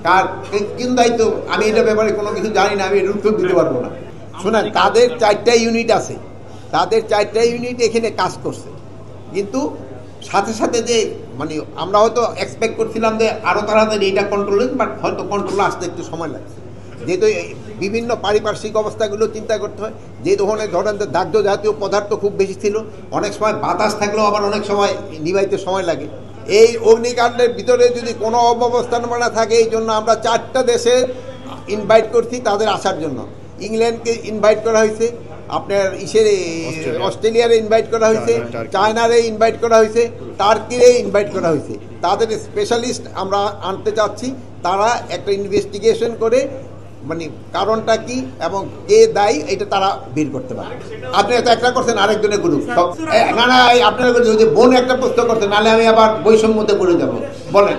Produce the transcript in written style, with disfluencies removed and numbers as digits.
কার কোন দায়িত্ব আমি এটা ব্যাপারে কোনো কিছু জানি না, আমি এর উত্তর দিতে পারবো না। শোনেন, তাদের 4টা ইউনিট আছে, তাদের 4টা ইউনিট এখানে কাজ করছে, কিন্তু সাথে সাথে যে মানে আমরা হয়তো এক্সপেক্ট করছিলাম যে আরও তাড়াতাড়ি এটা কন্ট্রোল, বাট হয়তো কন্ট্রোলে আসতে একটু সময় লাগছে, যেহেতু বিভিন্ন পারিপার্শ্বিক অবস্থাগুলো চিন্তা করতে হয়। যে ধরনের দাহ্য জাতীয় পদার্থ খুব বেশি ছিল, অনেক সময় বাতাস থাকলেও আবার অনেক সময় নিভাইতে সময় লাগে। এই অগ্নিকাণ্ডের ভিতরে যদি কোনো অব্যবস্থাপনা থাকে, এই জন্য আমরা 4টা দেশে ইনভাইট করছি তাদের আসার জন্য। ইংল্যান্ডকে ইনভাইট করা হয়েছে, আপনার অস্ট্রেলিয়ারে ইনভাইট করা হয়েছে, চায়নারে ইনভাইট করা হয়েছে, টার্কিরে ইনভাইট করা হয়েছে। তাদের স্পেশালিস্ট আমরা আনতে চাচ্ছি, তারা একটা ইনভেস্টিগেশন করে মানে কারণটা কি এবং কে দায়ী এটা তারা বের করতে পারে। আপনি এত একটা করছেন, আরেকজনের গ্রুপ না না, আপনার বোন একটা প্রশ্ন করছেন, নাহলে আমি আবার বৈষম্যতে পড়ে যাব। বলেন।